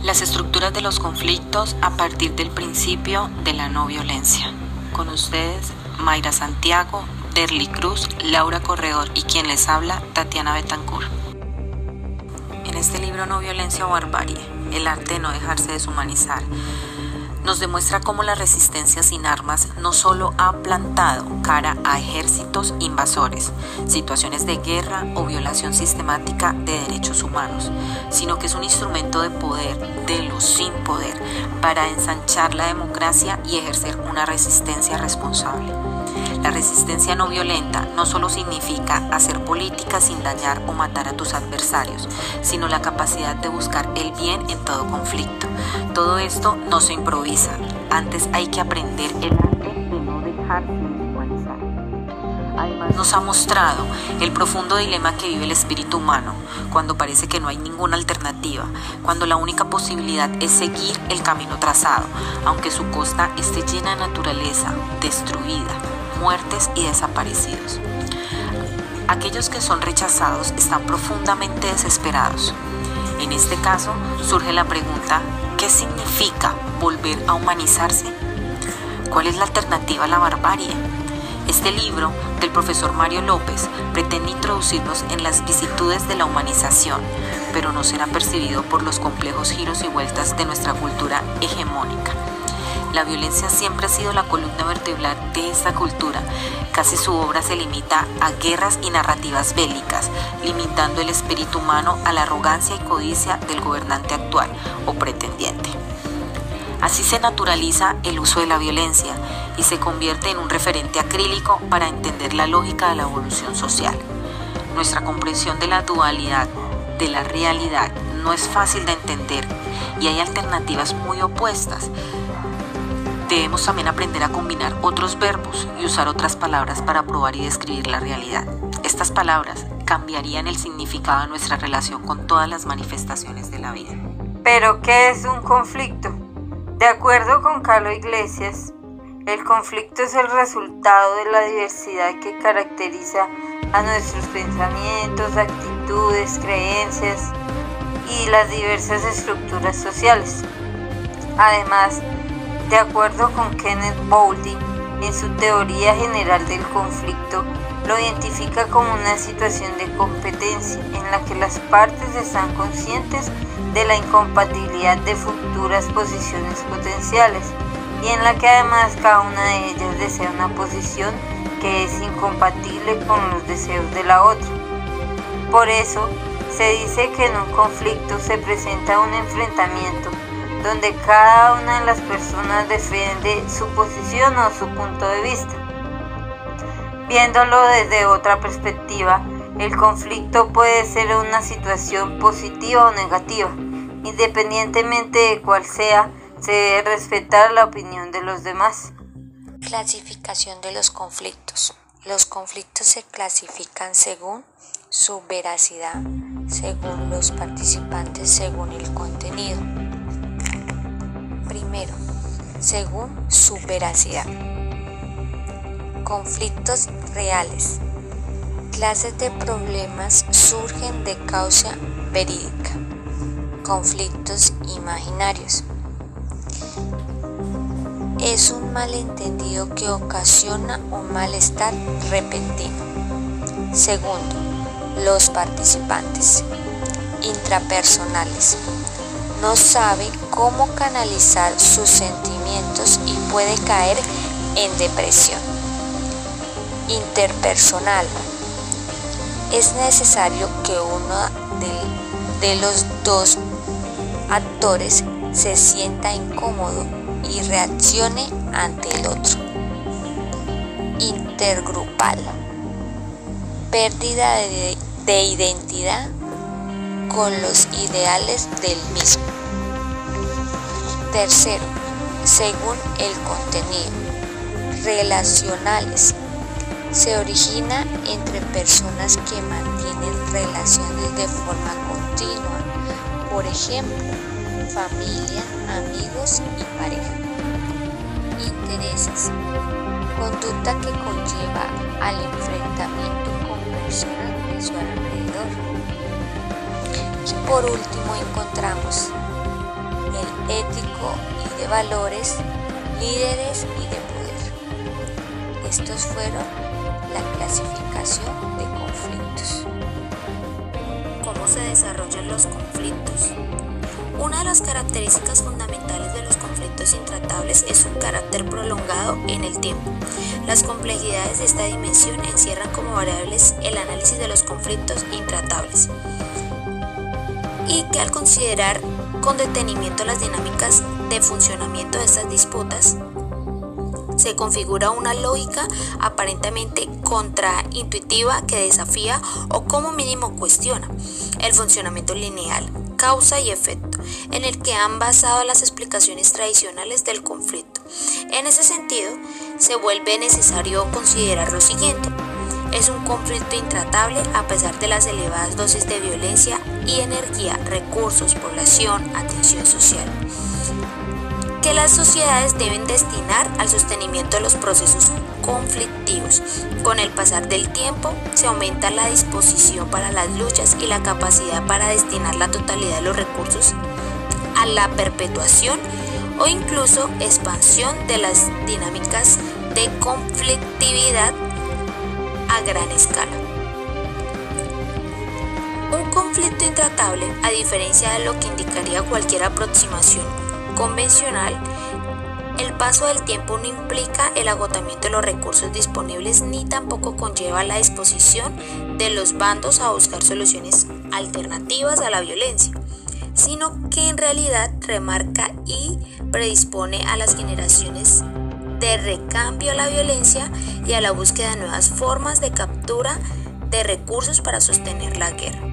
Las estructuras de los conflictos a partir del principio de la no violencia. Con ustedes, Mayra Santiago, Derly Cruz, Laura Corredor y quien les habla, Tatiana Betancourt. En este libro No violencia o barbarie, el arte de no dejarse deshumanizar, nos demuestra cómo la resistencia sin armas no solo ha plantado cara a ejércitos invasores, situaciones de guerra o violación sistemática de derechos humanos, sino que es un instrumento de poder de los sin poder para ensanchar la democracia y ejercer una resistencia responsable. La resistencia no violenta no solo significa hacer política sin dañar o matar a tus adversarios, sino la capacidad de buscar el bien en todo conflicto. Todo esto no se improvisa, antes hay que aprender el arte de no dejarse deshumanizar. Además, nos ha mostrado el profundo dilema que vive el espíritu humano, cuando parece que no hay ninguna alternativa, cuando la única posibilidad es seguir el camino trazado, aunque su costa esté llena de naturaleza destruida, muertes y desaparecidos. Aquellos que son rechazados están profundamente desesperados. En este caso, surge la pregunta: ¿qué significa volver a humanizarse? ¿Cuál es la alternativa a la barbarie? Este libro del profesor Mario López pretende introducirnos en las vicisitudes de la humanización, pero no será percibido por los complejos giros y vueltas de nuestra cultura hegemónica. La violencia siempre ha sido la columna vertebral de esta cultura. Casi su obra se limita a guerras y narrativas bélicas, limitando el espíritu humano a la arrogancia y codicia del gobernante actual o pretendiente. Así se naturaliza el uso de la violencia y se convierte en un referente acrílico para entender la lógica de la evolución social. Nuestra comprensión de la dualidad de la realidad no es fácil de entender y hay alternativas muy opuestas. Debemos también aprender a combinar otros verbos y usar otras palabras para probar y describir la realidad. Estas palabras cambiarían el significado de nuestra relación con todas las manifestaciones de la vida. ¿Pero qué es un conflicto? De acuerdo con Carlos Iglesias, el conflicto es el resultado de la diversidad que caracteriza a nuestros pensamientos, actitudes, creencias y las diversas estructuras sociales. Además, de acuerdo con Kenneth Boulding, en su teoría general del conflicto, lo identifica como una situación de competencia en la que las partes están conscientes de la incompatibilidad de futuras posiciones potenciales y en la que además cada una de ellas desea una posición que es incompatible con los deseos de la otra. Por eso, se dice que en un conflicto se presenta un enfrentamiento donde cada una de las personas defiende su posición o su punto de vista. Viéndolo desde otra perspectiva, el conflicto puede ser una situación positiva o negativa. Independientemente de cuál sea, se debe respetar la opinión de los demás. Clasificación de los conflictos. Los conflictos se clasifican según su veracidad, según los participantes, según el contenido. Primero, según su veracidad. Conflictos reales. Clases de problemas surgen de causa verídica. Conflictos imaginarios. Es un malentendido que ocasiona un malestar repentino. Segundo, los participantes. Intrapersonales. No sabe cómo canalizar sus sentimientos y puede caer en depresión. Interpersonal. Es necesario que uno de los dos actores se sienta incómodo y reaccione ante el otro. Intergrupal. Pérdida de identidad con los ideales del mismo. Tercero, según el contenido. Relacionales. Se origina entre personas que mantienen relaciones de forma continua, por ejemplo, familia, amigos y pareja. Intereses. Conducta que conlleva al enfrentamiento con personas de su alrededor. Y por último encontramos nivel ético y de valores, líderes y de poder. Estos fueron la clasificación de conflictos. ¿Cómo se desarrollan los conflictos? Una de las características fundamentales de los conflictos intratables es su carácter prolongado en el tiempo. Las complejidades de esta dimensión encierran como variables el análisis de los conflictos intratables y que al considerar con detenimiento las dinámicas de funcionamiento de estas disputas, se configura una lógica aparentemente contraintuitiva que desafía o como mínimo cuestiona el funcionamiento lineal, causa y efecto, en el que han basado las explicaciones tradicionales del conflicto. En ese sentido, se vuelve necesario considerar lo siguiente: es un conflicto intratable a pesar de las elevadas dosis de violencia y energía, recursos, población, atención social, que las sociedades deben destinar al sostenimiento de los procesos conflictivos. Con el pasar del tiempo, se aumenta la disposición para las luchas y la capacidad para destinar la totalidad de los recursos a la perpetuación o incluso expansión de las dinámicas de conflictividad a gran escala. Un conflicto intratable, a diferencia de lo que indicaría cualquier aproximación convencional, el paso del tiempo no implica el agotamiento de los recursos disponibles ni tampoco conlleva la disposición de los bandos a buscar soluciones alternativas a la violencia, sino que en realidad remarca y predispone a las generaciones de recambio a la violencia y a la búsqueda de nuevas formas de captura de recursos para sostener la guerra.